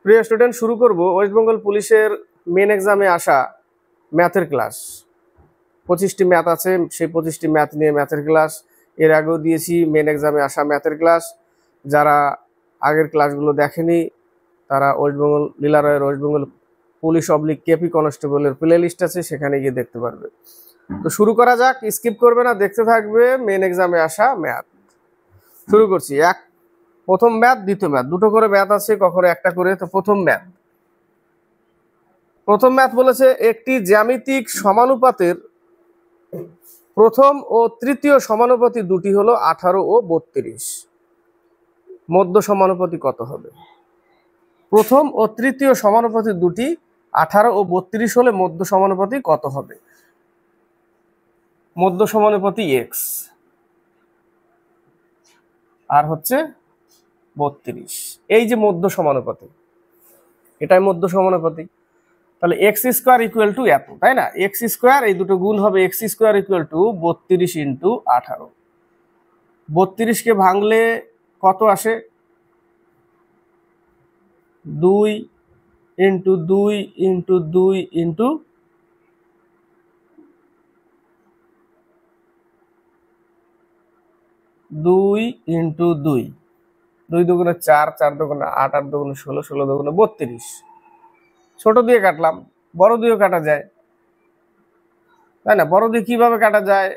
প্রিয় স্টুডেন্ট, শুরু করব ওয়েস্ট বেঙ্গল পুলিশের মেন এক্সামে আসা ম্যাথের ক্লাস। 25টি ম্যাথ আছে, সেই 25টি ম্যাথ নিয়ে ম্যাথের ক্লাস। এর আগেও দিয়েছি মেন এক্সামে আসা ম্যাথের ক্লাস। যারা আগের ক্লাসগুলো দেখেনি তারা ওয়েস্ট বেঙ্গল লীলারয়ের West Bengal police oblique KP কনস্টেবলের প্লে লিস্ট আছে, সেখানে গিয়ে দেখতে পারবে। তো শুরু করা যাক, স্কিপ করবে না, দেখতে থাকবে মেন এক্সামে আসা ম্যাথ। শুরু করছি। প্রথম ম্যাথ, দ্বিতীয় ম্যাথ, দুটো করে ম্যাথ আছে, কখনো একটা করে। তো প্রথম ম্যাথ বলেছে একটি জ্যামিতিক সমানুপাতের প্রথম ও তৃতীয় সমানুপাতি দুটি হলো 18 ও 32। মধ্য সমানুপাতি কত হবে? প্রথম ও তৃতীয় সমানুপাতি দুটি 18 ও 32 হলে মধ্য সমানুপাতি কত হবে? মধ্য সমানুপাতি এক্স আর হচ্ছে 32। এই যে মধ্য সমানুপাতি, এটাই মধ্য সমানুপাতি। তাহলে এক্স স্কোয়ার ইকুয়াল টু এত, তাই না? এক্স স্কোয়ার, এই দুটো গুণ হবে, x square equal to 32 into 18। 32কে ভাঙলে কত আসে? 2 ইন্টু 2 ইন্টু 2 ইন্টু 2 ইন্টু 2, 2 দুগুণে 4, 4 দুগুণে 8, 8 দুগুণে 16, 16 দুগুণে 32। ছোট দিয়ে কাটলাম, বড় দিয়েও কাটা যায়, তাই না? বড় দিয়ে কিভাবে কাটা যায়?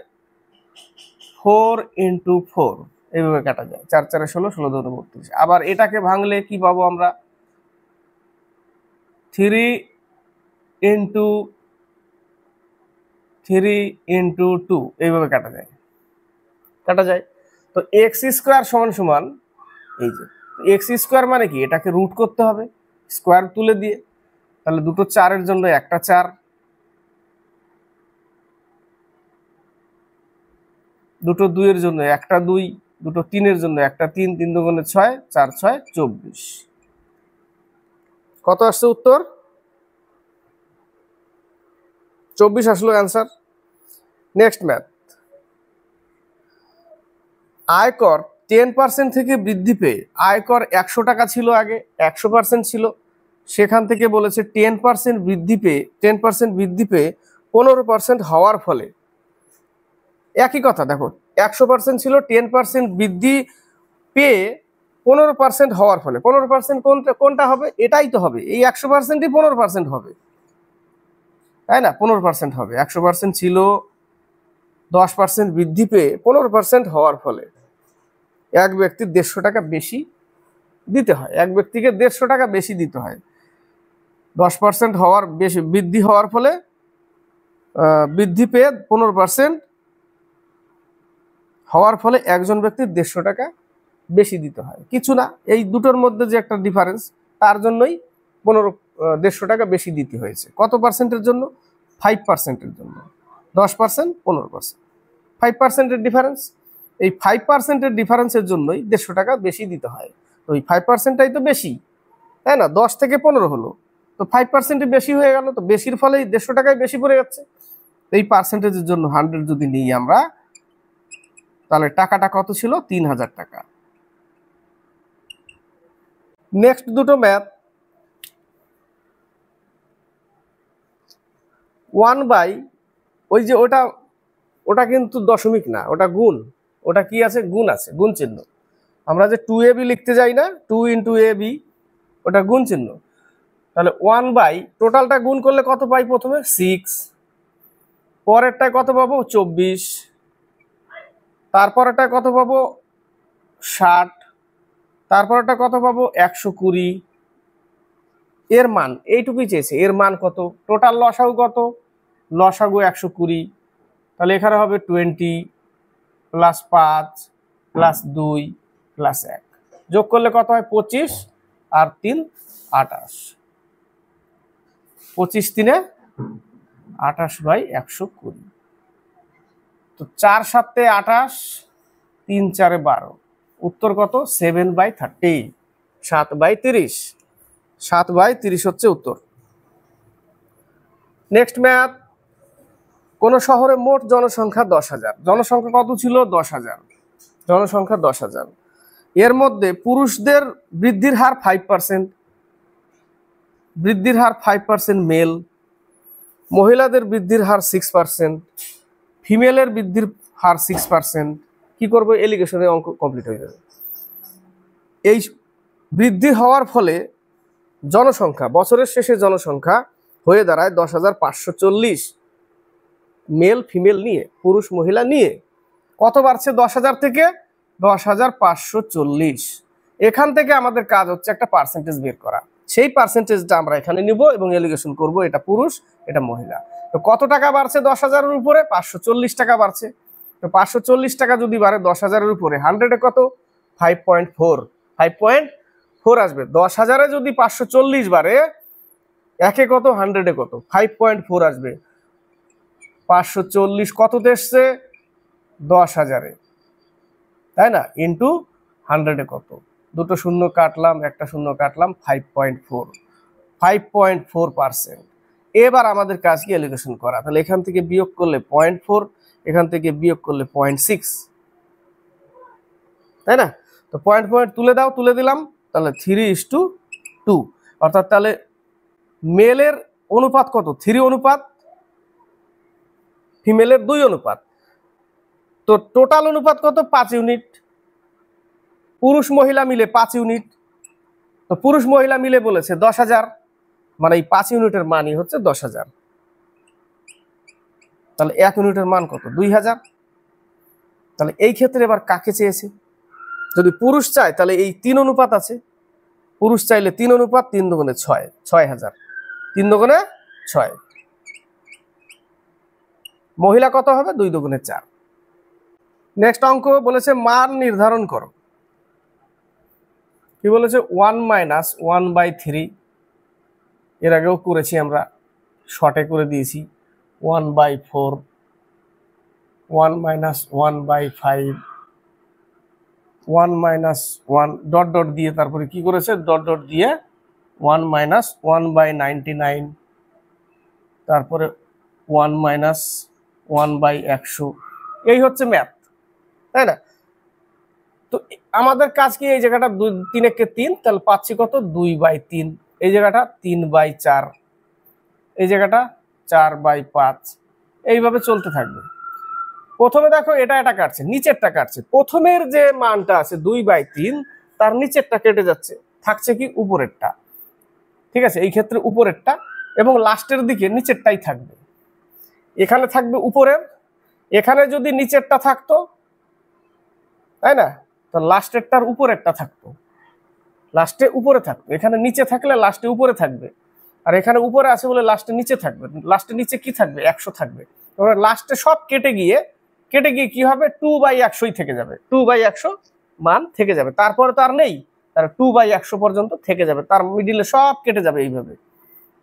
4 ইন্টু 4 এইভাবে কাটা যায়। 4 4 16, 16 দুগুণে 32। আবার এটাকে ভাঙলে কি পাবো আমরা? 3 ইন্টু 3 ইন্টু 2 এইভাবে কাটা যায়। তো এক্স স্কোয়ার সমান সমান এই যে এক্স স্কোয়ার মানে কি? এটাকে রুট করতে হবে স্কোয়ার তুলে দিয়ে। তাহলে দুটো 4-এর জন্য একটা 4, দুটো 2-এর জন্য একটা 2, দুটো 3-এর জন্য একটা 3, 3 দুগুণে 6, 4 6 24। কত আসছে উত্তর? 24 আসলো অ্যান্সার। Next math. আয়কর 10% থেকে বৃদ্ধি পেয়ে, আয়কর 100 টাকা ছিল আগে, 100% ছিল, সেখান থেকে বলেছে 10% বৃদ্ধি পেয়ে 15% হওয়ার ফলে। একই কথা, দেখো 100% ছিল, 10% বৃদ্ধি পেয়ে 15% হওয়ার ফলে। 15% কোনটা হবে? এটাই তো হবে, এই 100%ই 15% হবে, তাই না? 15% হবে। 100% ছিল, 10% বৃদ্ধি পেয়ে 15% হওয়ার ফলে এক ব্যক্তির 150 টাকা বেশি দিতে হয়। এক ব্যক্তিকে 150 টাকা বেশি দিতে হয়। 10% হওয়ার বেশি বৃদ্ধি হওয়ার ফলে, বৃদ্ধি পেয়ে 15% হওয়ার ফলে একজন ব্যক্তির 150 টাকা বেশি দিতে হয়। কিছু না, এই দুটোর মধ্যে যে একটা ডিফারেন্স, তার জন্যই 150 টাকা বেশি দিতে হয়েছে। কত পার্সেন্টের জন্য? 5%-এর জন্য। 10%, 15%, 5%-এর ডিফারেন্স। এই 5%-এর ডিফারেন্সের জন্যই 150 টাকা বেশি দিতে হয়। তো এই 5%টাই তো বেশি, তাই না? 10 থেকে 15 হলো, তো 5% বেশি হয়ে গেল, তো বেশির ফলেই 150 টাকায় বেশি পড়ে যাচ্ছে। এই পার্সেন্টেজের জন্য 100 যদি নিই আমরা, তাহলে টাকাটা কত ছিল? 3000 টাকা। নেক্সট দুটো ম্যাথ। 1 বাই, ওই যে ওটা কিন্তু দশমিক না, ওটা গুণ। ওটা কি আছে? গুণ আছে, গুণ চিহ্ন। আমরা যে 2ab লিখতে যাই না, 2 ইন্টু ab, ওটা গুণ চিহ্ন। তাহলে 1 বাই, টোটালটা গুণ করলে কত পাই? প্রথমে 6, পরেরটায় কত পাবো? 24, তারপরেরটা কত পাবো? 60, তারপরেরটা কত পাবো? 120। এর মান এইটুকুই চেয়েছে, এর মান কত? টোটাল লসাগু কত? লসাগু 120। তাহলে এখানে হবে 20 প্লাস 5 প্লাস 2 প্লাস 1, যোগ করলে কত হয়? 25 আর 3 28। 25 3 28 বাই 120। তো 4 7 28, 3 4 12, উত্তর কত? 7/30, 7/30, 7/30 হচ্ছে উত্তর। Next math. কোন শহরে মোট জনসংখ্যা 10,000। জনসংখ্যা কত ছিল? 10,000। জনসংখ্যা 10,000। এর মধ্যে পুরুষদের বৃদ্ধির হার 5%, বৃদ্ধির হার 5% মেল, মহিলাদের বৃদ্ধির হার 6%, ফিমেলের বৃদ্ধির হার 6%। কি করবো? এলিগেশনের অঙ্ক কমপ্লিট হয়ে যাবে। এই বৃদ্ধি হওয়ার ফলে জনসংখ্যা, বছরের শেষে জনসংখ্যা হয়ে দাঁড়ায় 10,540 মেল ফিমেল নিয়ে, পুরুষ মহিলা নিয়ে। কত বাড়ছে? 10,000 থেকে 10,540। এখান থেকে আমাদের কাজ হচ্ছে একটা পার্সেন্টেজ বের করা। সেই পার্সেন্টেজটা আমরা এখানে নিব এবং এলিগেশন করব, এটা পুরুষ এটা মহিলা। তো কত টাকা বাড়ছে 10,000-এর উপরে? 540 টাকা বাড়ছে। তো 540 টাকা যদি বাড়ে 10,000-এর উপরে, 100-এ কত? 5.4। 5.4 আসবে। 10,000-এ যদি 540 বাড়ে, একে কত? 100-এ কত? 5.4 আসবে। 540 কততে এসছে? 10,000-এ, তাই না? ইন্টু 100-এ কত? দুটো শূন্য কাটলাম, একটা শূন্য কাটলাম, 5.4। 5.4%। এবার আমাদের কাজ কি? এলিগেশন করা। তাহলে এখান থেকে বিয়োগ করলে 0.4, এখান থেকে বিয়োগ করলে 0.6, তাই না? তো পয়েন্ট তুলে দাও, তুলে দিলাম। তাহলে 3:2, অর্থাৎ তাহলে মেলের অনুপাত কত? 3 অনুপাত, ফিমেলের 2 অনুপাত। তো টোটাল অনুপাত কত? 5 ইউনিট। পুরুষ মহিলা মিলে 5 ইউনিট। তো পুরুষ মহিলা মিলে বলেছে 10,000, মানে এই 5 ইউনিটের মানই হচ্ছে 10,000। তাহলে 1 ইউনিটের মান কত? 2,000। তাহলে এই ক্ষেত্রে এবার কাকে চেয়েছে? যদি পুরুষ চায় তাহলে এই 3 অনুপাত আছে। পুরুষ চাইলে 3 অনুপাত, 3 দুগুণে 6, 6,000। 3 দুগুণে 6। মহিলা কত হবে? 2 দুগুণে 4। নেক্সট অঙ্ক বলেছে মান নির্ধারণ করো। কি বলেছে? 1 - 1/3। এর আগেও করেছি আমরা, শর্টে করে দিয়েছি। 1/4, 1 - 1/5, 1 - 1 ডট ডট দিয়ে, তারপরে কি করেছে? ডট ডট দিয়ে 1 - 1/99, তারপরে 1 - 1/100। এই হচ্ছে ম্যাথ, তাই না? তো আমাদের কাজ কি? এই জায়গাটা 3 তাহলে পাচ্ছি কত? 2/3। এই জায়গাটা 3/4, এই জায়গাটা 4/5। এইভাবে চলতে থাকবে। প্রথমে দেখো এটা কাটছে, নিচেরটা কাটছে। প্রথমের যে মানটা আছে 2/3, তার নিচেরটা কেটে যাচ্ছে, থাকছে কি? উপরেরটা। ঠিক আছে, এই ক্ষেত্রে উপরেরটা, এবং লাস্টের দিকে নিচেরটাই থাকবে। এখানে থাকবে উপরের, এখানে যদি নিচেরটা থাকতো, তাই না, তো লাস্টেরটার উপরেরটা থাকতো, লাস্টে উপরে থাকতো। এখানে নিচে থাকলে লাস্টে উপরে থাকবে, আর এখানে উপরে আছে বলে লাস্টে নিচে থাকবে। লাস্টে নিচে কি থাকবে? 100 থাকবে। লাস্টে সব কেটে গিয়ে কি হবে? 2/100 থেকে যাবে। 2/100 মান থেকে যাবে। তারপরে তো আর নেই, তার 2/100 পর্যন্ত থেকে যাবে। তার মিডিলে সব কেটে যাবে এইভাবে,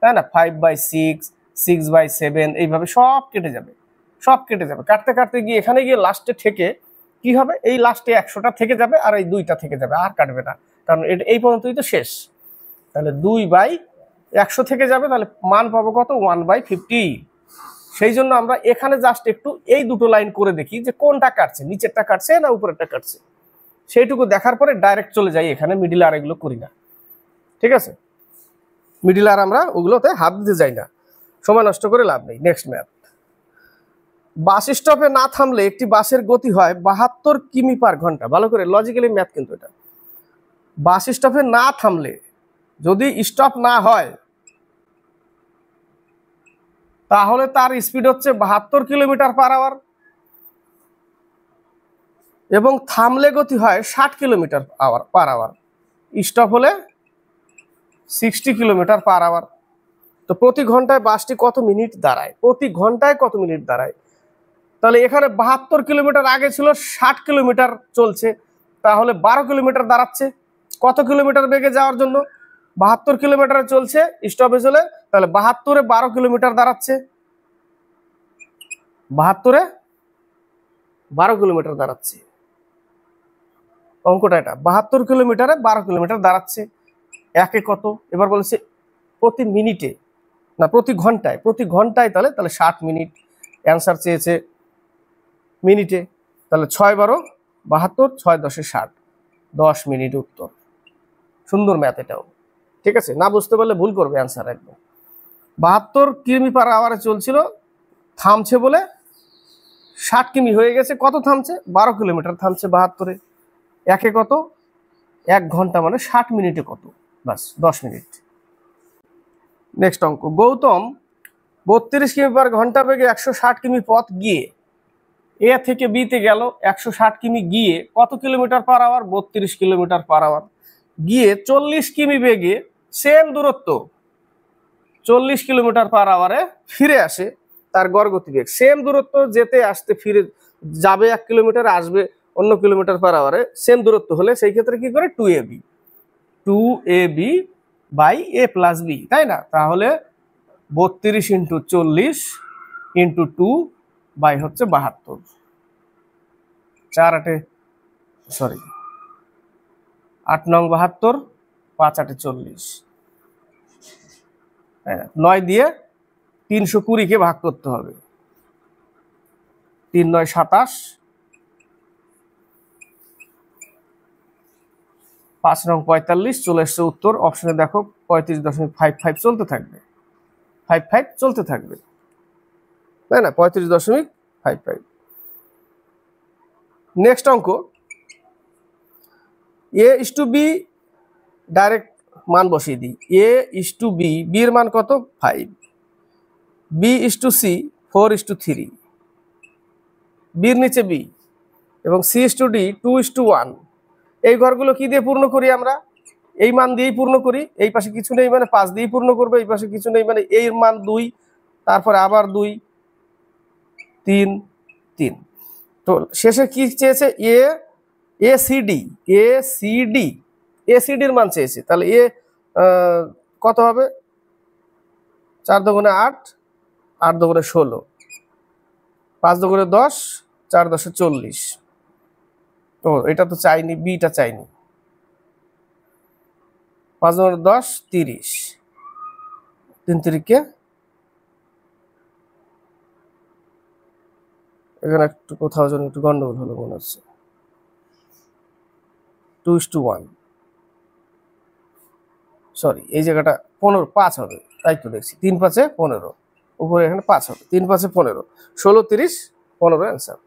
তাই না? 5/6, 6/7, এইভাবে সব কেটে যাবে, সব কেটে যাবে। কাটতে কাটতে গিয়ে এখানে গিয়ে লাস্টে থেকে কি হবে? এই লাস্টে 100টা থেকে যাবে, আর এই 2টা থেকে যাবে, আর কাটবে না, কারণ এটা এই পর্যন্তই তো শেষ। তাহলে 2/100 থেকে যাবে, তাহলে মান পাবো কত? 1/50। সেই জন্য আমরা এখানে জাস্ট একটু এই দুটো লাইন করে দেখি যে কোনটা কাটছে, নিচেরটা কাটছে না উপরেরটা কাটছে। সেইটুকু দেখার পরে ডাইরেক্ট চলে যাই এখানে, মিডিল আর এগুলো করি না। ঠিক আছে, মিডিল আর আমরা ওগুলোতে হাত দিতে যাই না, সময় নষ্ট করে লাভ নেই। Next math. বাস স্টপে না থামলে একটি বাসের গতি হয় 72 কিমি/ঘন্টা। ভালো করে লজিক্যালি ম্যাথ কিন্তু এটা। বাস স্টপে না থামলে, যদি স্টপ না হয়, তাহলে তার স্পিড হচ্ছে 72 কিলোমিটার/আওয়ার, এবং থামলে গতি হয় 60 কিলোমিটার/আওয়ার। স্টপ হলে 60 কিলোমিটার/আওয়ার। তো প্রতি ঘন্টায় বাসটি কত মিনিট দাঁড়ায়? প্রতি ঘন্টায় কত মিনিট দাঁড়ায়? তাহলে এখানে 72 কিলোমিটার আগে ছিল, 60 কিলোমিটার চলছে, তাহলে 12 কিলোমিটার দাঁড়াচ্ছে। কত কিলোমিটার বেগে যাওয়ার জন্য? 72 কিলোমিটারে চলছে, স্টপে চলে, তাহলে 72-এ 12 কিলোমিটার দাঁড়াচ্ছে। 72-এ 12 কিলোমিটার দাঁড়াচ্ছে, অঙ্কটা এটা। 72 কিলোমিটারে 12 কিলোমিটার দাঁড়াচ্ছে। একে কত? এবার বলছে প্রতি মিনিটে, না প্রতি ঘন্টায়। প্রতি ঘন্টায় তাহলে 60 মিনিট। অ্যান্সার চেয়েছে মিনিটে, তাহলে 6 × 12 72, 6 × 10 = 60, 10 মিনিট উত্তর। সুন্দর ম্যাথ এটাও। ঠিক আছে, না বুঝতে পারলে ভুল করবে অ্যান্সার একদম। 72 কিমি পার আওয়ারে চলছিল, থামছে বলে 60 কিমি হয়ে গেছে। কত থামছে? 12 কিলোমিটার থামছে 72-এ। একে কত? 1 ঘন্টা মানে 60 মিনিটে কত? বাস 10 মিনিট। নেক্সট অঙ্ক, গৌতম 32 কিমি পার ঘন্টা বেগে 160 কিমি পথ গিয়ে এ থেকে বিতে গেল। 160 কিমি গিয়ে কত kilometre per hour? 32 kilometre per hour. গিয়ে 40 কিমি বেগে সেম দূরত্ব 40 কিলোমিটার পার আওয়ারে ফিরে আসে, তার গড় গতিবেগ। সেম দূরত্ব যেতে আসতে ফিরে যাবে 1 কিলোমিটার, আসবে অন্য কিলোমিটার পার আওয়ারে, সেম দূরত্ব হলে সেই ক্ষেত্রে কি করে? 2ab 2ab by a plus b, তাই না? তাহলে 32 ইন্টু 40 ইন্টু 2 বাই হচ্ছে 72। 8 নং 72, 5 8 40, 9 দিয়ে 320-কে ভাগ করতে হবে। 3 9 27, 5 নং 45, চলে এসছে উত্তর। অপশনে দেখো 35.55 চলতে থাকবে, 55 চলতে থাকবে, তাই না? 35.55। নেক্সট অঙ্ক, a:b, ডাইরেক্ট মান বসিয়ে দিই। a:b, b এর মান কত? 5। b:c 4:3, b এর নিচে b, এবং c:d 2:1। এই ঘরগুলো কি দিয়ে পূর্ণ করি আমরা? এই মান দিয়েই পূর্ণ করি। এই পাশে কিছু নেই মানে 5 দিয়েই পূর্ণ করবো, এই পাশে কিছু নেই মানে এর মান 2, তারপরে আবার 2 3 3। তো শেষে কি চেয়েছে? acd এর মান চেয়েছে। তাহলে কত হবে? 4 দুগুণে 8, 8 দুগুণে 16, 5 দুগুণে 10, 4 10 40। তো এটা তো চাইনি, বিটা চাইনি। 5 দুগুণে 10 30, 3 3-কে এখানে একটু কোথাও যেন একটু গন্ডগোল হলো মনে হচ্ছে। 2:1, সরি, এই জায়গাটা 15 5 হবে, তাই তো দেখছি। 3 5 15, উপরে এখানে 5 হবে। 3 5 15, 16 30 15 অ্যান্সার।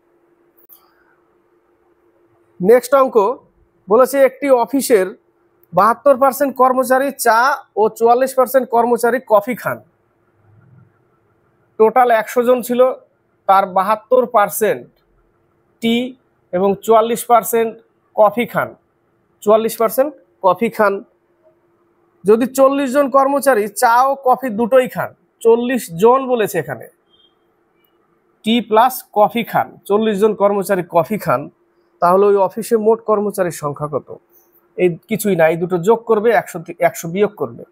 নেক্সট অঙ্ক বলেছে, একটি অফিসের 72% কর্মচারী চা ও 44% কর্মচারী কফি খান। টোটাল 100 জন ছিল, তার 72% টি এবং 44% কফি খান। 44% কফি খান। যদি 40 জন কর্মচারী চা ও কফি দুটোই খান, 40 জন বলেছে এখানে, টি প্লাস কফি খান, 40 জন কর্মচারী কফি খান, তাহলে ওই অফিসে মোট কর্মচারীর সংখ্যা কত? এই কিছুই না, এই দুটো যোগ করবে, 100 বিয়োগ করবে।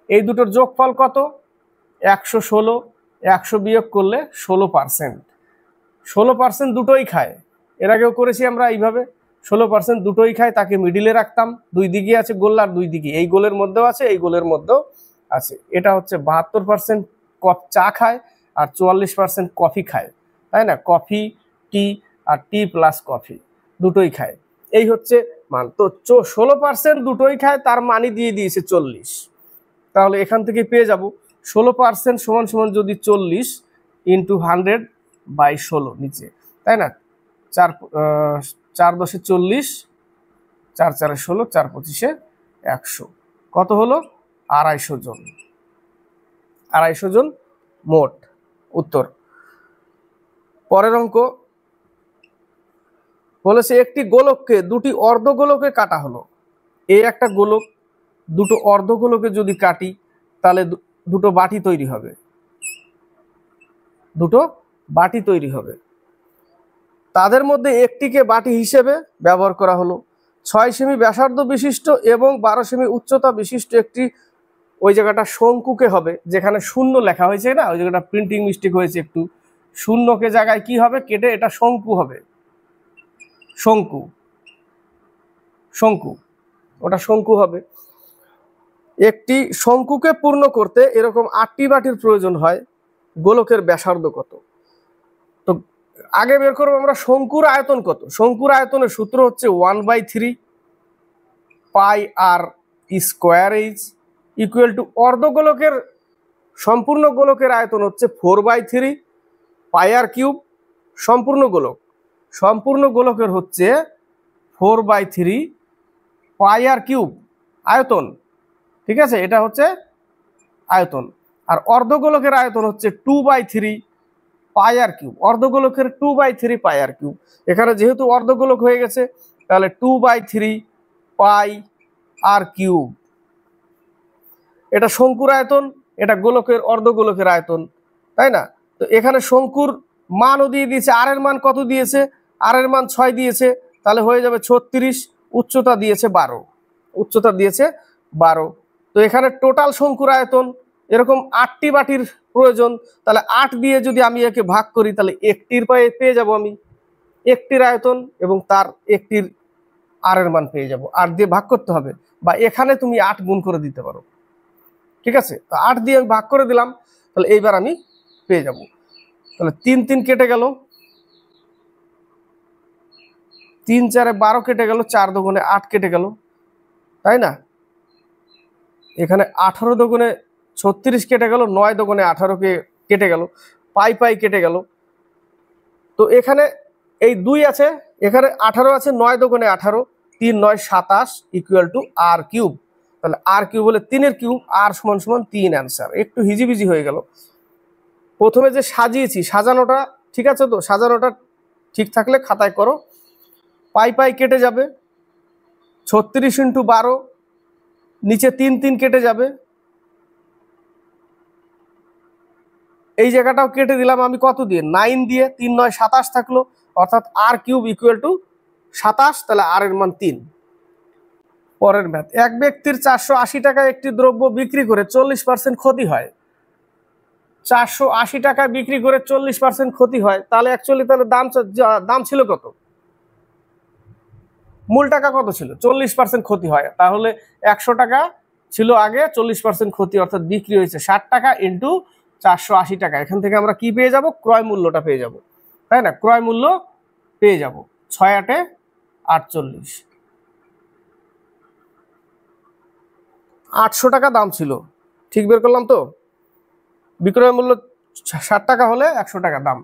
এই দুটোর যোগফল কত? 116। 100 বিয়োগ করলে 16%। 16% দুটোই খায়। এর আগেও করেছি আমরা এইভাবে। 16% দুটোই খায়, তাকে মিডিলে রাখতাম। দুই দিকে আছে গোল, আর দুই দিকে, এই গোলের মধ্যেও আছে, এই গোলের মধ্যেও আছে। এটা হচ্ছে 72% চা খায় আর 44% কফি খায়, তাই না? কফি, টি আর টি প্লাস কফি দুটোই খায়। এই হচ্ছে মান। তো 16% দুটোই খায়, তার মানই দিয়ে দিয়েছে 40। তাহলে এখান থেকে পেয়ে যাব 16% সমান সমান যদি 40 ইন্টু 100 বাই 16 নিচে, তাই না? 4 10 40, 4 4 16, 4 25 100। কত হলো? 250 জন। 250 জন মোট উত্তর। পরের অঙ্ক বলেছে, একটি গোলককে দুটি অর্ধগোলকে কাটা হলো। এই একটা গোলক, দুটো অর্ধগোলকে যদি কাটি তাহলে দুটো বাটি তৈরি হবে। দুটো বাটি তৈরি হবে। তাদের মধ্যে একটিকে বাটি হিসেবে ব্যবহার করা হলো। 6 সেমি ব্যাসার্ধ বিশিষ্ট এবং 12 সেমি উচ্চতা বিশিষ্ট একটি, ওই জায়গাটা শঙ্কুকে হবে, যেখানে শূন্য লেখা হয়েছে না, ওই জায়গাটা প্রিন্টিং মিস্টেক হয়েছে একটু। শূন্যকে জায়গায় কি হবে? কেটে এটা শঙ্কু হবে। শঙ্কু, শঙ্কু, ওটা শঙ্কু হবে। একটি শঙ্কুকে পূর্ণ করতে এরকম 8টি বাটির প্রয়োজন হয়। গোলকের ব্যাসার্ধ কত? তো আগে বের করবো আমরা শঙ্কুর আয়তন কত। শঙ্কুর আয়তনের সূত্র হচ্ছে 1/3 পাই আর স্কোয়ার এইচ। ইকুয়াল টু অর্ধগোলকের সম্পূর্ণ গোলকের আয়তন হচ্ছে 4/3 পাই আর কিউব। সম্পূর্ণ গোলকের হচ্ছে 4/3 পাই আর কিউব আয়তন, ঠিক আছে, এটা হচ্ছে আয়তন। আর অর্ধগোলকের আয়তন হচ্ছে 2/3 পাই আর কিউব। অর্ধগোলকের 2/3 পাই আর কিউব। এখানে যেহেতু অর্ধগোলক হয়ে গেছে তাহলে 2/3 পাই আর কিউব। এটা শঙ্কুর আয়তন, এটা গোলকের অর্ধগোলকের আয়তন, তাই না? তো এখানে শঙ্কুর মানও দিয়ে দিয়েছে, আর এর মান কত দিয়েছে? আর এর মান 6 দিয়েছে, তাহলে হয়ে যাবে 36। উচ্চতা দিয়েছে 12। তো এখানে টোটাল শঙ্কুর আয়তন এরকম 8টি বাটির প্রয়োজন, তাহলে 8 দিয়ে যদি আমি একে ভাগ করি তাহলে একটির পেয়ে যাব আমি একটির আয়তন, এবং তার একটির আর এর মান পেয়ে যাব। 8 দিয়ে ভাগ করতে হবে, বা এখানে তুমি 8 গুণ করে দিতে পারো, ঠিক আছে? তো 8 দিয়ে আমি ভাগ করে দিলাম, তাহলে এইবার আমি পেয়ে যাব। তাহলে 3 3 কেটে গেল, 3 4 12 কেটে গেল, 4 দুগুণে 8 কেটে গেল, তাই না? এখানে 18 দুগুণে 36 কেটে গেল, 9 দুগুণে 18 কেটে গেল, পাই পাই কেটে গেল। তো এখানে এই 2 আছে, এখানে 18 আছে, 9 দুগুণে 18, 3 9 27 ইকুয়াল টু আর কিউব। তাহলে আর কিউব হলে 3 এর কিউব, আর সমান সমান 3 অ্যান্সার। একটু হিজিবিজি হয়ে গেল। প্রথমে যে সাজিয়েছি, সাজানোটা ঠিক আছে তো? সাজানোটা ঠিক থাকলে খাতায় করো। পাই পাই কেটে যাবে, 36 × 12, নিচে 3 3 কেটে যাবে, এই জায়গাটাও কেটে দিলাম আমি কত দিয়ে? 9 দিয়ে। 3 9 27 থাকলো, অর্থাৎ আর কিউব ইকুয়াল টু 27, তাহলে আর এর মান 3। পরের ম্যাথ। এক ব্যক্তির 480 টাকায় একটি দ্রব্য বিক্রি করে 40% ক্ষতি হয়। 480 টাকায় বিক্রি করে 40% ক্ষতি হয়, তাহলে অ্যাকচুয়ালি তাহলে দাম ছিল কত? মূল টাকা কত ছিল? 40% ক্ষতি হয়, তাহলে 100 টাকা ছিল আগে, 40% ক্ষতি, অর্থাৎ বিক্রি হয়েছে 60 টাকা ইন্টু 480 টাকা। এখান থেকে আমরা কি পেয়ে যাব? ক্রয় মূল্যটা পেয়ে যাব, তাই না? ক্রয় মূল্য পেয়ে যাব 6 8 48। 800 টাকা দাম ছিল, ঠিক বের করলাম তো? বিক্রয় মূল্য 60 টাকা হলে 100 টাকা দাম,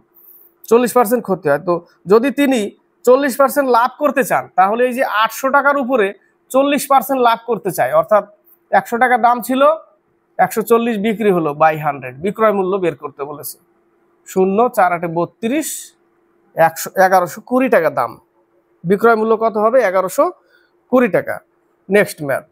40% ক্ষতি হয়। তো যদি তিনি 40% লাভ করতে চান, তাহলে এই যে 800 টাকার উপরে 40% লাভ করতে চায়, অর্থাৎ 100 টাকা দাম ছিল, 140 বিক্রি হলো বাই 100, বিক্রয় মূল্য বের করতে বলেছে। 0 4 8 32, 1120 টাকা দাম। বিক্রয় মূল্য কত হবে? 1120 টাকা। Next math.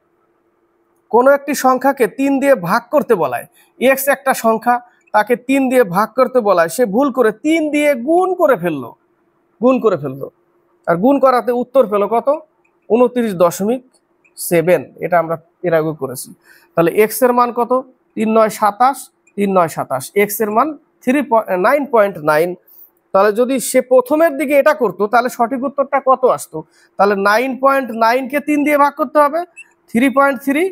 কোনো একটি সংখ্যাকে 3 দিয়ে ভাগ করতে বলায়, এক্স একটা সংখ্যা, তাকে 3 দিয়ে ভাগ করতে বলায়, সে ভুল করে 3 দিয়ে গুণ করে ফেললো। আর গুণ করাতে উত্তর পেল কত? 29.7। এটা আমরা এর আগে করেছি। তাহলে এক্স এর মান কত? 3 9 27, 3 9 27, এক্স এর মান 9.9। তাহলে যদি সে প্রথমের দিকে এটা করতো, তাহলে সঠিক উত্তরটা কত আসতো? তাহলে 9.9 কে 3 দিয়ে ভাগ করতে হবে, 3.3।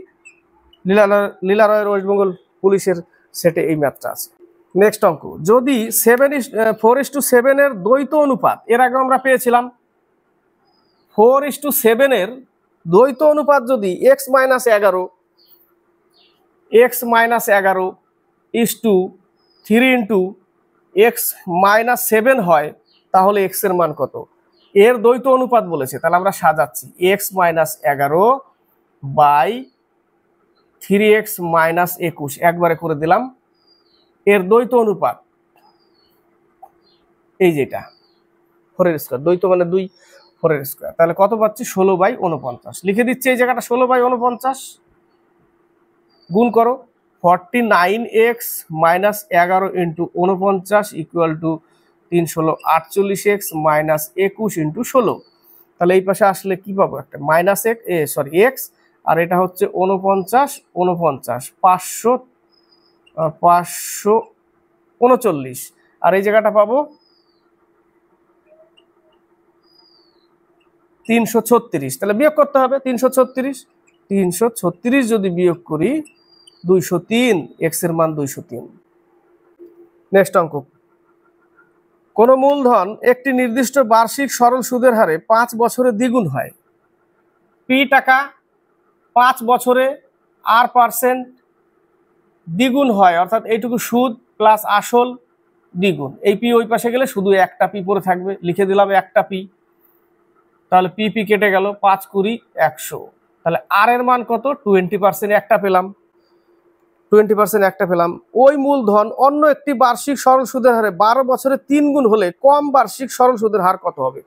লীলারয়ের ওয়েস্ট বেঙ্গল পুলিশের সেটে এই ম্যাথটা আছে। নেক্সট অঙ্ক। যদি 4:7 এর দ্বৈত অনুপাত, এর আগে আমরা পেয়েছিলাম 4:7 এর দ্বৈত অনুপাত যদি x - 11 is to 3 × x - 7 হয়, তাহলে x এর মান কত? এর দ্বৈত অনুপাত বলেছে, তাহলে আমরা সাজাচ্ছি x - 11 বাই 3x - 21, একবারে করে দিলাম। এর দ্বৈত অনুপাত এই যেটা 4² দ্বৈত মানে 2, 4², তাহলে কত পাচ্ছি? 16/49। লিখে দিচ্ছি এই জায়গাটা 16/49, গুণ করো 49x - 11 × 49 ইকুয়াল টু 3 16 48x - 21 × 16। তাহলে এই পাশে আসলে কি পাবো? একটা মাইনাস এক্স, আর এটা হচ্ছে 49 539, আর এই জায়গাটা পাবো 336। তাহলে বিয়োগ করতে হবে 336 যদি বিয়োগ করি 203, এক্স এর মান 203। নেক্সট অঙ্ক। কোন মূলধন একটি নির্দিষ্ট বার্ষিক সরল সুদের হারে 5 বছরে দ্বিগুণ হয়। পি টাকা 5 বছরে r% দ্বিগুণ হয়, অর্থাৎ এইটুকু সুদ প্লাস আসল দ্বিগুণ। এই পি ওই পাশে গেলে শুধু একটা পি পরে থাকবে, লিখে দিলাম একটা পি। তাহলে পি পি কেটে গেল, 5 20 100। তাহলে আর এর মান কত? 20% একটা পেলাম, 20% একটা পেলাম। ওই মূলধন অন্য একটি বার্ষিক সরল সুদের হারে 12 বছরে 3 গুণ হলে কম বার্ষিক সরল সুদের হার কত হবে?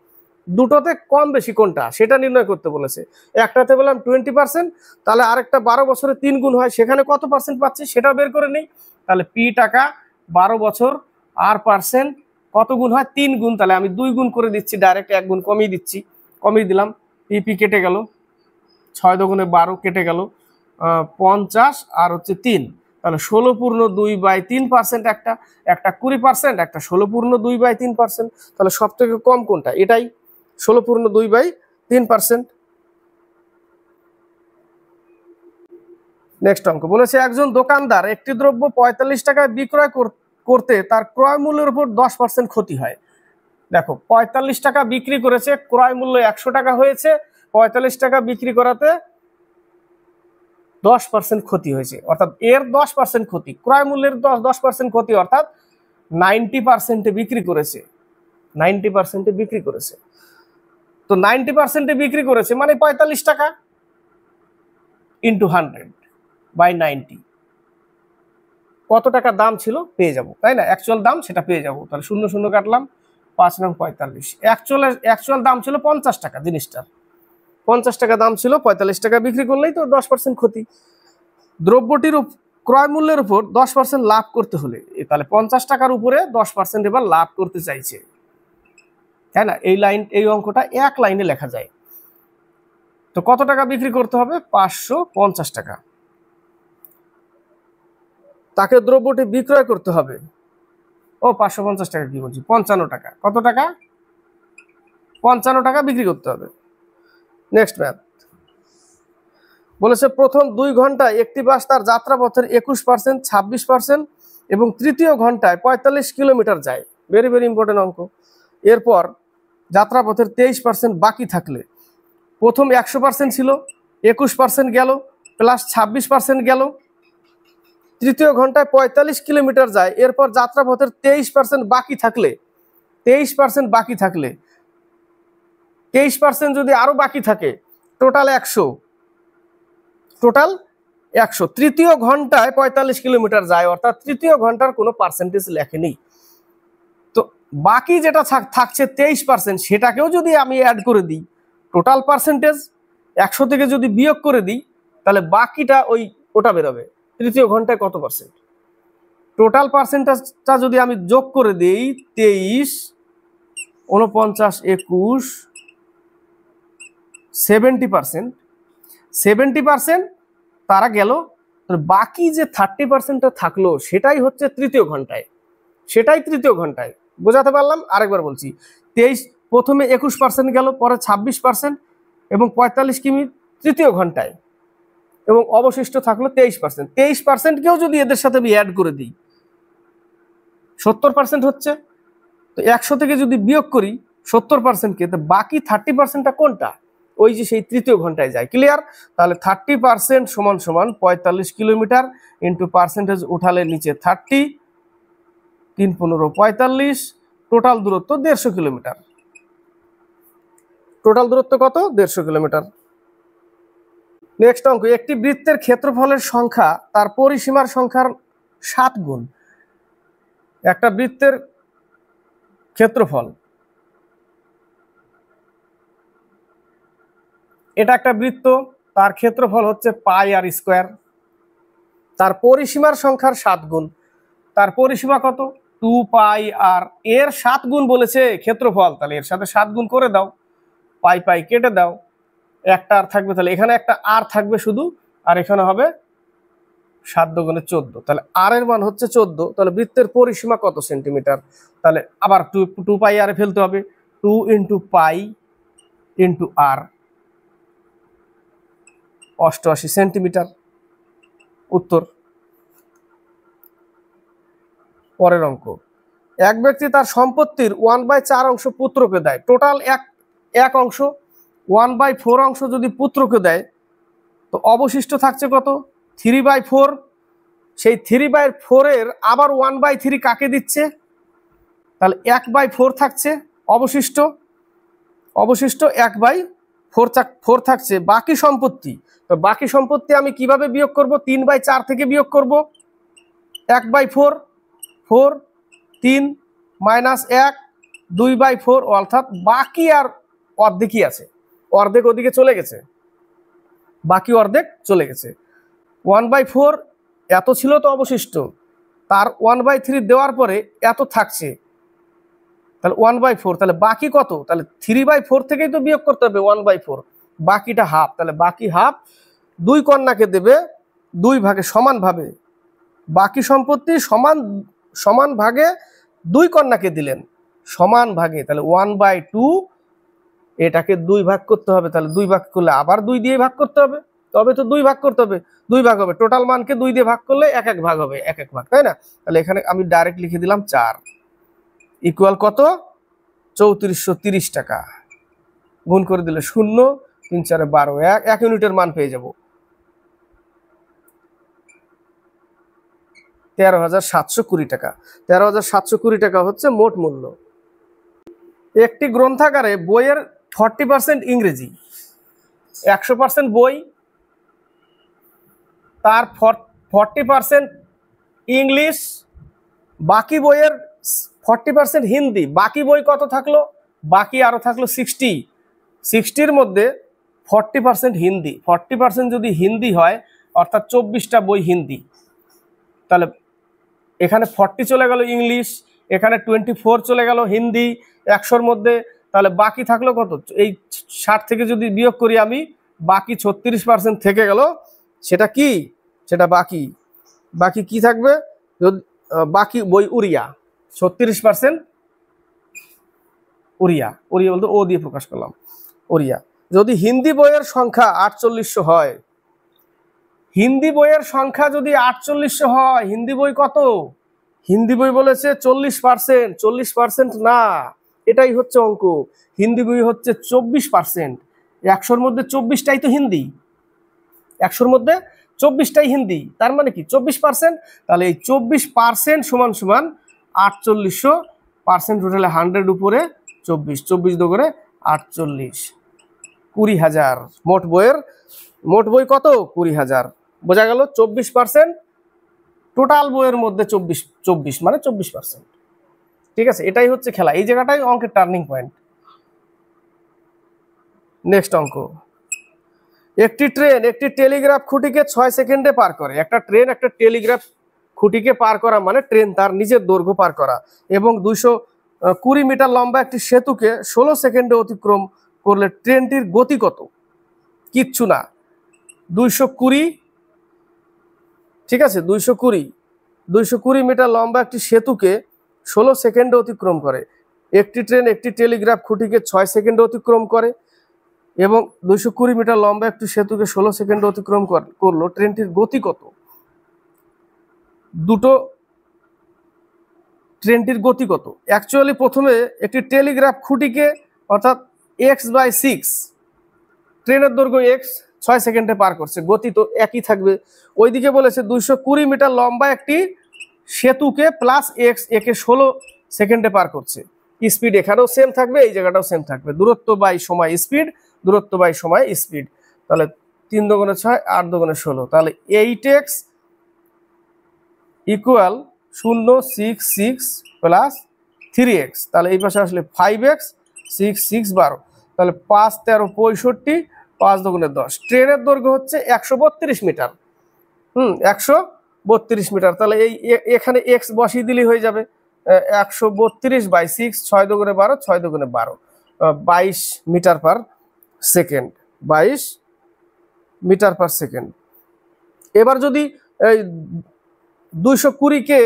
দুটোতে কম বেশি কোনটা সেটা নির্ণয় করতে বলেছে। একটাতে বললাম 20%, তাহলে আরেকটা 12 বছরে 3 গুণ হয়, সেখানে কত পার্সেন্ট পাচ্ছি সেটা বের করে নেই। তাহলে পি টাকা 12 বছর আর পার্সেন্ট কত গুণ হয়? 3 গুণ। তাহলে আমি 2 গুণ করে দিচ্ছি, ডাইরেক্ট 1 গুণ কমিয়ে দিচ্ছি, কমিয়ে দিলাম। পি পি কেটে গেল, 6 দুগুণে 12 কেটে গেল 50 আর হচ্ছে 3। তাহলে 16/2/3% একটা, একটা 20%, একটা 16/2/3%। তাহলে সব থেকে কম কোনটা? এটাই, 16/2/3%। নেক্সট অঙ্ক বলেছে একজন দোকানদার একটি দ্রব্য 45 টাকায় বিক্রয় করতে তার ক্রয় মূল্যের উপর 10% ক্ষতি হয়। দেখো 45 টাকা বিক্রি করেছে, ক্রয় মূল্য 100 টাকা হয়েছে, 45 টাকা বিক্রি করাতে 10% ক্ষতি হয়েছে, অর্থাৎ এর 10% ক্ষতি, ক্রয় মূল্যের 10% ক্ষতি, অর্থাৎ 90% বিক্রি করেছে, 90% বিক্রি করেছে। তো 90% বিক্রি করেছে মানে 45 টাকা ইন্টু 100/90, কত টাকা দাম ছিল পেয়ে যাব, তাই না? অ্যাকচুয়াল দাম সেটা পেয়ে যাব। তাহলে 0 0 কাটলাম, 5 9 45। অ্যাকচুয়াল দাম ছিল 50 টাকা, জিনিসটার 50 টাকা দাম ছিল, 45 টাকা বিক্রি করলেই তো 10% ক্ষতি। দ্রব্যটির ক্রয় মূল্যের উপর 10% লাভ করতে হলে, তাহলে 50 টাকার উপরে 10% এবার লাভ করতে চাইছে, তাই না? এই অঙ্কটা এক লাইনে লেখা যায়। তো কত টাকা বিক্রি করতে হবে? 550 টাকা। তাকে দ্রব্যটি বিক্রয় করতে হবে, 550 টাকা কি বলছি, 55 টাকা। কত টাকা? 55 টাকা বিক্রি করতে হবে। নেক্সট ম্যাথ বলেছে প্রথম 2 ঘন্টায় একটি বাস তার যাত্রাপথের 21%, 26% এবং তৃতীয় ঘন্টায় 45 কিলোমিটার যায়। ভেরি ভেরি ইম্পর্টেন্ট অঙ্ক। এরপর যাত্রাপথের 23% বাকি থাকলে, প্রথম 100% ছিল, 21% গেল, প্লাস 26% গেল, তৃতীয় ঘন্টায় 45 কিলোমিটার যায়, এরপর যাত্রাপথের 23% বাকি থাকলে, 23% বাকি থাকলে, 23% যদি আরো বাকি থাকে, টোটাল 100, টোটাল 100। তৃতীয় ঘন্টায় 45 কিলোমিটার যায়, অর্থাৎ তৃতীয় ঘন্টার কোনো পার্সেন্টেজ লেখেনি। তো বাকি যেটা থাকছে 23%, সেটাকেও যদি আমি অ্যাড করে দিই, টোটাল পার্সেন্টেজ 100 থেকে যদি বিয়োগ করে দিই, তাহলে বাকিটা ওটা বেরোবে। তৃতীয় ঘন্টায় কত পার্সেন্ট? টোটাল পার্সেন্টেজটা যদি আমি যোগ করে দিই, 23 49 21 70%, 70% তারা গেল। বাকি যে 30%টা থাকলো সেটাই হচ্ছে তৃতীয় ঘন্টায়, সেটাই তৃতীয় ঘন্টায়। বোঝাতে পারলাম? আরেকবার বলছি, 23 প্রথমে 21% গেল, পরে 26% এবং 45 কিমি তৃতীয় ঘন্টায়, এবং অবশিষ্ট থাকলো 23%। 23%কেও যদি এদের সাথে আমি অ্যাড করে দিই, 70% হচ্ছে। তো 100 থেকে যদি বিয়োগ করি 70%কে, তো বাকি 30%টা কোনটা? ওই যে সেই তৃতীয় ঘন্টায় যায়। ক্লিয়ার? তাহলে 30% সমান সমান 45 কিলোমিটার ইন্টু পার্সেন্টেজ উঠালে নিচে 30, 3 15 45, টোটাল দূরত্ব 150 কিলোমিটার। টোটাল দূরত্ব কত? 150 কিলোমিটার। নেক্সট অঙ্ক, একটি বৃত্তের ক্ষেত্রফলের সংখ্যা তার পরিসীমার সংখ্যার 7 গুণ। একটা বৃত্তের ক্ষেত্রফল, এটা একটা বৃত্ত, তার ক্ষেত্রফল হচ্ছে পাই আর স্কোয়ার, তার পরিসীমার সংখ্যার 7 গুণ। তার পরিসীমা কত? 2 পাই আর, এর 7 গুণ বলেছে ক্ষেত্রফল, তাহলে এর সাথে 7 গুণ করে দাও, পাই পাই কেটে দাও, একটা আর থাকবে, তাহলে এখানে একটা আর থাকবে শুধু, আর এখানে হবে 7 দুগুণে 14, তাহলে আর এর মান হচ্ছে 14। তাহলে বৃত্তের পরিসীমা কত সেন্টিমিটার? তাহলে আবার 2 পাই আর ফেলতে হবে, 2 ইন্টু পাই ইন্টু আর, 88 সেন্টিমিটার উত্তর। পরের অঙ্ক, এক ব্যক্তি তার সম্পত্তির 1/4 অংশ পুত্রকে দেয়, টোটাল এক অংশ, 1/4 অংশ যদি পুত্রকে দেয়, তো অবশিষ্ট থাকছে কত? 3/4, সেই 3/4-এর আবার 1/3 কাকে দিচ্ছে? তাহলে 1/4 থাকছে, অবশিষ্ট 1/4 থাকছে। বাকি সম্পত্তি, তো বাকি সম্পত্তি আমি কিভাবে বিয়োগ করব? 3/4 থেকে বিয়োগ করব। 1/4, 4, 3 মাইনাস 1, 2/4, অর্থাৎ বাকি আর অর্ধেকই আছে, অর্ধেক ওদিকে চলে গেছে, বাকি অর্ধেক চলে গেছে। 1/4 এত ছিল তো অবশিষ্ট, তার 1/3 দেওয়ার পরে এত থাকছে, তাহলে 1/4, তাহলে বাকি কত? তাহলে 3/4 থেকেই তো বিয়োগ করতে হবে 1/4, বাকিটা হাফ, তাহলে বাকি হাফ 2 কন্যাকে দেবে 2 ভাগে সমানভাবে, বাকি সম্পত্তি সমান ভাগে 2 কন্যাকে দিলেন সমান ভাগে, তাহলে 1/2, এটাকে 2 ভাগ করতে হবে, তাহলে 2 ভাগ করলে আবার 2 দিয়ে ভাগ করতে হবে, তবে তো 2 ভাগ করতে হবে, 2 ভাগ হবে, টোটাল মানকে 2 দিয়ে ভাগ করলে 1 ভাগ হবে, 1 ভাগ, তাই না? তাহলে এখানে আমি ডাইরেক্ট লিখে দিলাম 4 ইকুয়াল কত? 3430 টাকা। গুণ করে দিলে 0, 3 4 12, 1 ইউনিটের মান পেয়ে যাব 13,720 টাকা। 13,720 টাকা হচ্ছে মোট মূল্য। একটি গ্রন্থাগারে বইয়ের 40% ইংরেজি, 100% বই, তার 40% ইংলিশ, বাকি বইয়ের 40% হিন্দি, বাকি বই কত থাকলো? বাকি আরো থাকলো 60, 60-র মধ্যে 40% হিন্দি, 40% যদি হিন্দি হয় অর্থাৎ 24টা বই হিন্দি, তাহলে এখানে 40 চলে গেল ইংলিশ, এখানে 24 চলে গেল হিন্দি 100-র মধ্যে, তাহলে বাকি থাকলো কত? এই 60 থেকে যদি বিয়োগ করি আমি, বাকি 36% থেকে গেল, সেটা কি? সেটা বাকি কি থাকবে? বাকি বই উড়িয়া, 36% উড়িয়া বলতে ও দিয়ে প্রকাশ করলাম, উড়িয়া। যদি হিন্দি বইয়ের সংখ্যা 4800 হয়, হিন্দি বইয়ের সংখ্যা যদি 4800 হয়, হিন্দি বই কত? হিন্দি বই বলেছে 40%, 40% না, এটাই হচ্ছে অঙ্ক। হিন্দি বই হচ্ছে 24%, 100-র মধ্যে 24টাই তো হিন্দি, 100-র মধ্যে 24টাই হিন্দি, তার মানে কি 24%, তাহলে এই 24% সমান 4800%, টোটালে 100 উপরে 24 2 করে 48, 20,000। মোট বই কত? 20,000। বোঝা গেল? 24% টোটাল বইয়ের মধ্যে 24 মানে 24%। ঠিক আছে, এটাই হচ্ছে খেলা, এই জায়গাটাই অঙ্কের টার্নিং পয়েন্ট। নেক্সট অঙ্ক, একটি ট্রেন একটি টেলিগ্রাফ খুঁটিকে 6 সেকেন্ডে পার করে। একটা ট্রেন একটা টেলিগ্রাফ খুঁটিকে পার করা মানে ট্রেন তার নিজের দৈর্ঘ্য পার করা, এবং 220 মিটার লম্বা একটি সেতুকে 16 সেকেন্ডে অতিক্রম করলে ট্রেনটির গতি কত? কিচ্ছু না, 220, ঠিক আছে, 220 মিটার লম্বা একটি সেতুকে 16 সেকেন্ডে অতিক্রম করে। একটি ট্রেন একটি টেলিগ্রাফ খুঁটিকে 6 সেকেন্ডে অতিক্রম করে এবং 220 মিটার লম্বা একটি সেতুকে 16 সেকেন্ডে অতিক্রম করলো, ট্রেনটির গতি কত? ট্রেনটির গতি কত? অ্যাকচুয়ালি প্রথমে একটি টেলিগ্রাফ খুঁটিকে অর্থাৎ x/6, ট্রেনের দৈর্ঘ্য x, 6 সেকেন্ডে পার করছে, গতি তো একই থাকবে। ওইদিকে বলেছে 220 মিটার লম্বা একটি সেতুকে প্লাস x, একে 16 সেকেন্ডে পার করছে। স্পিড এখানেও সেম থাকবে, এই জায়গাটাও সেম থাকবে, দূরত্ব বাই সময় স্পিড, দূরত্ব বাই সময় স্পিড। তাহলে 3 দুগুণে 6, 8 দুগুণে 16, তাহলে 8x ইকুয়াল 066 প্লাস 3x, তাহলে এই পাশে আসলে 5x, 6 6 12, তাহলে 5 13 65, 5 দুগুণে 10। ট্রেনের দৈর্ঘ্য হচ্ছে 132 মিটার, 132 মিটার, তাহলে এই এখানে x বসিয়ে দিলেই হয়ে যাবে 132/6, 6 দুগুণে 12, 6 দুগুণে 12, 22 metre per second, 22 metre per second. এবার যদি এই 220কে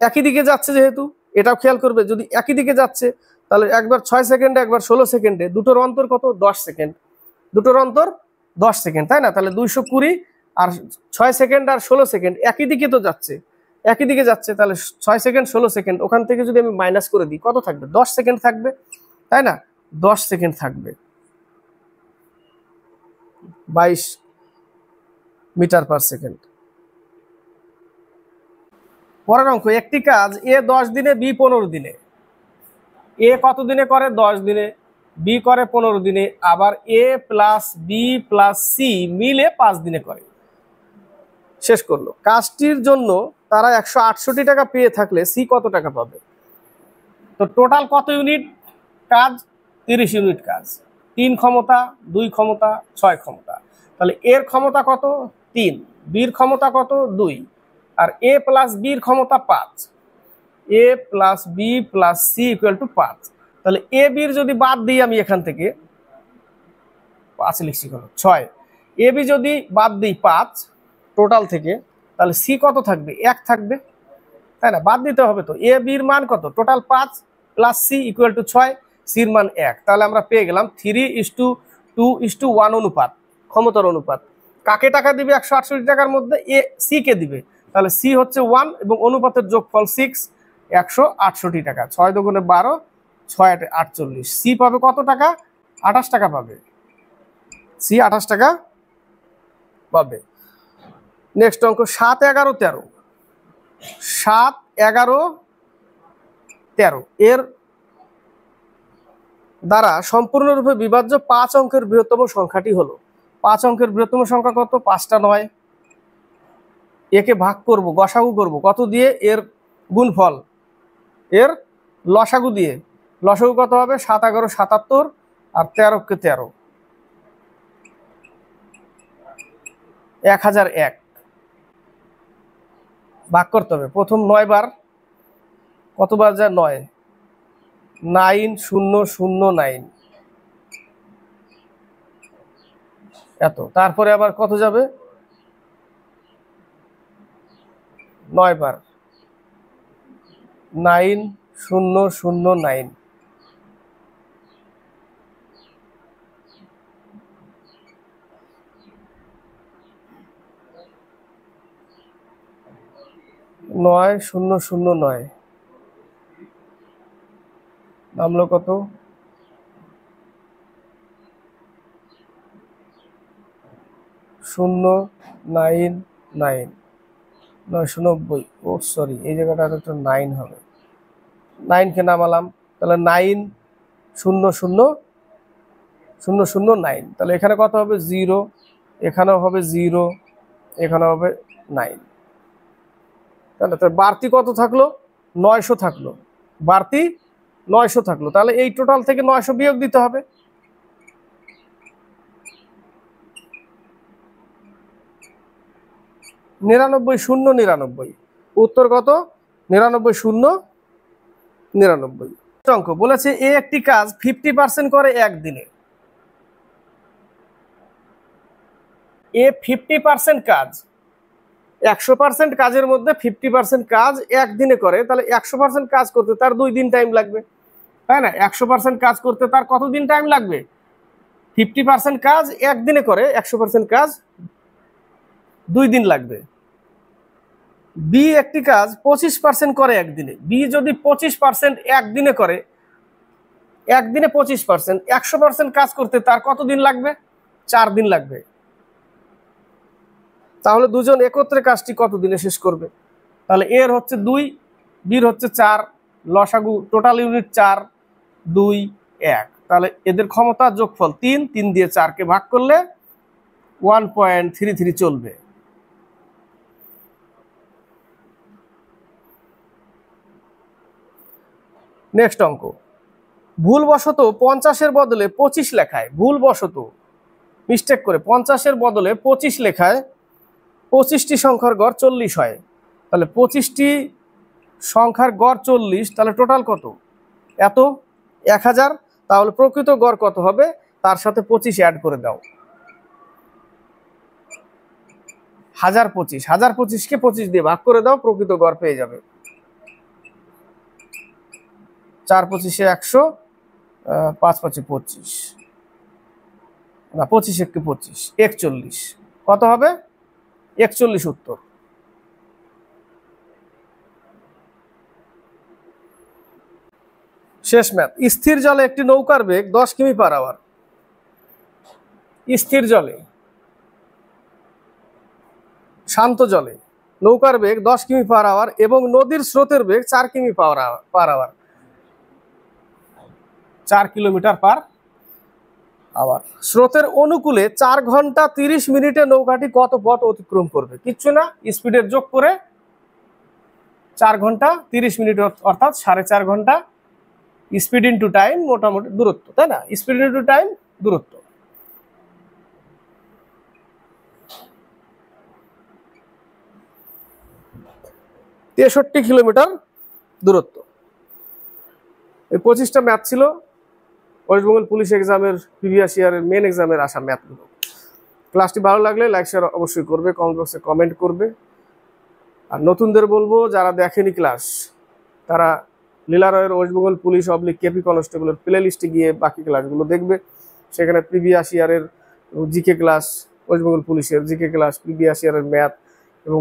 একই দিকে যাচ্ছে, যেহেতু এটাও খেয়াল করবে, যদি একই দিকে যাচ্ছে তাহলে একবার 6 সেকেন্ডে একবার 16 সেকেন্ডে, দুটোর অন্তর কত? 10 সেকেন্ড, দুটোর অন্তর 10 সেকেন্ড, তাই না? তাহলে 220 আর 6 সেকেন্ড আর 16 সেকেন্ড একই দিকে তো যাচ্ছে, একই দিকে যাচ্ছে, তাহলে 6 সেকেন্ড 16 সেকেন্ড, ওখান থেকে যদি আমি মাইনাস করে দিই কত থাকবে? 10 সেকেন্ড থাকবে, তাই না? 10 সেকেন্ড থাকবে। 22 মিটার পার সেকেন্ড। পরের অঙ্ক, একটি কাজ এ 10 দিনে, বি 15 দিনে। এ কত দিনে করে? 10 দিনে। বি করে 15 দিনে। আবার এ প্লাস বি প্লাস সি মিলে 5 দিনে করে। শেষ করলো। কাজটির জন্য তারা 168 টাকা পেয়ে থাকলে সি কত টাকা পাবে? তো টোটাল কত ইউনিট কাজ? 30 ইউনিট কাজ। 3 ক্ষমতা, 2 ক্ষমতা, 6 ক্ষমতা। তাহলে এর ক্ষমতা কত? 3। বির ক্ষমতা কত? 2। আর এ প্লাস বির ক্ষমতা 5। A plus B plus C equal to 5। তাহলে এ বির যদি বাদ দিই আমি এখান থেকে 5 লিখছি, 6। এ বি যদি বাদ দিই 5 টোটাল থেকে, তাহলে সি কত থাকবে? 1 থাকবে, তাই না? বাদ দিতে হবে তো। এ বির মান কত? Total 5 plus C equal to 6, সির মান 1। তাহলে আমরা পেয়ে গেলাম 3:2:1 অনুপাত, ক্ষমতার অনুপাত। কাকে টাকা দিবে 168 টাকার মধ্যে? এ সি কে দিবে। তাহলে সি হচ্ছে 1 এবং অনুপাতের যোগফল 6, 168 টাকা। 6 দুগুণে 12, 6 8 48। সি পাবে কত টাকা? 28 টাকা পাবে। সি 28 টাকা পাবে। নেক্সট অঙ্ক, 7, 11, 13। 7, 11, 13 এর দ্বারা সম্পূর্ণরূপে বিভাজ্য 5 অঙ্কের বৃহত্তম সংখ্যাটি হলো। 5 অঙ্কের বৃহত্তম সংখ্যা কত? 5টা 9। একে ভাগ করব, গসাগু করব কত দিয়ে? এর গুণফল, এর লসাগু দিয়ে। লসাগু কত হবে? 7, 11, 77 আর 13 কে 13, 1001 ভাগ করতে হবে। প্রথম 9 বার, কতবার যায়? 9, 9,009 এত। তারপরে আবার কত যাবে? 9 বার, 9,009। নয় 009 নামলো কত? 099, 990। ও সরি, এই জায়গাটা একটা 9 হবে। 9 কে নামালাম, তাহলে 9,000,009। তাহলে এখানে কত হবে? 0, এখানেও হবে 0, এখানে হবে 9। তাহলে বাড়তি কত থাকলো? 900 থাকলো। বাড়তি 900 থাকলো। তাহলে এই টোটাল থেকে 900 বিয়োগ দিতে হবে। নিরানব্বই শূন্য 99। উত্তর কত? 99,099। অঙ্ক বলেছে এ একটি কাজ 50% করে একদিনে। এ 50% কাজ, 100% কাজের মধ্যে 50% কাজ একদিনে করে। তাহলে 100% কাজ করতে তার 2 দিন টাইম লাগবে, তাই না? 100% কাজ করতে তার কতদিন টাইম লাগবে? 50% কাজ একদিনে করে, 100% কাজ 2 দিন লাগবে। বি একটি কাজ 25% করে একদিনে। বি যদি 25% একদিনে করে, একদিনে 25%, 100% কাজ করতে তার কতদিন লাগবে? 4 দিন লাগবে। তাহলে দুজন একত্রে কাজটি কত দিনে শেষ করবে? তাহলে এর হচ্ছে 2, বির হচ্ছে 4, লসাগু টোটাল ইউনিট 4, 2, 1। তাহলে এদের ক্ষমতার যোগফল 3, 3 দিয়ে 4 কে ভাগ করলে 1.33 চলবে। নেক্সট অঙ্ক, ভুলবশত 50-এর বদলে 25 লেখায়, ভুলবশত মিস্টেক করে 50-এর বদলে 25 লেখায় 25টি সংখ্যার গড় 40 হয়। তাহলে 25টি সংখ্যার গড় 40, তাহলে টোটাল কত? এত, 1000। তাহলে প্রকৃত গড় কত হবে? তার সাথে 25 অ্যাড করে দাও। 1025, 1025কে 25 দিয়ে ভাগ করে দাও, প্রকৃত গড় পেয়ে যাবে। 4 25 100, 5 5 25, না 25 1 25, 41। কত হবে? 41 উত্তর। শেষ ম্যাথ। স্থির জলে একটি নৌকার বেগ 10 কিমি পার আওয়ার। স্থির জলে শান্ত জলে নৌকার বেগ 10 কিমি পার আওয়ার এবং নদীর স্রোতের বেগ 4 কিমি per hour, 4 kilometre per hour. স্রোতের অনুকূলে 4 ঘন্টা 30 মিনিটে নৌকাটি কত পথ অতিক্রম করবে? কিচ্ছু না, স্পিডের যোগ করে 4 ঘন্টা 30 মিনিট অর্থাৎ 4.5 ঘন্টা, স্পিড ইন্টু টাইম মোটামুটি দূরত্ব, তাই না? স্পিড ইন্টু টাইম দূরত্ব। তেষট্টি কিলোমিটার দূরত্ব। এই 25টা ম্যাথ ছিল ওয়েস্ট বেঙ্গল পুলিশ এক্সামের প্রিভিয়াস ইয়ারের মেন এক্সামের আসা ম্যাথগুলো। ক্লাসটি ভালো লাগলে লাইক শেয়ার অবশ্যই করবে, কমেন্ট বক্সে কমেন্ট করবে। আর নতুনদের বলবো যারা দেখেনি ক্লাস তারা লীলা রয়ের ওয়েস্ট বেঙ্গল পুলিশ কেপি কনস্টেবলের প্লে লিস্টে গিয়ে বাকি ক্লাসগুলো দেখবে। সেখানে প্রিভিয়াস ইয়ারের জিকে ক্লাস, ওয়েস্ট বেঙ্গল পুলিশের জিকে ক্লাস, প্রিভিয়াস ইয়ারের ম্যাথ এবং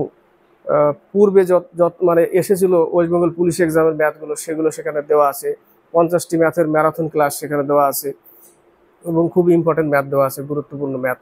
পূর্বে যত মানে এসেছিল ওয়েস্ট বেঙ্গল পুলিশ এক্সামের ম্যাথগুলো সেগুলো সেখানে দেওয়া আছে। 50টি ম্যাথের ম্যারাথন ক্লাস সেখানে দেওয়া আছে এবং খুব ইম্পর্টেন্ট ম্যাথ দেওয়া আছে, গুরুত্বপূর্ণ ম্যাথ।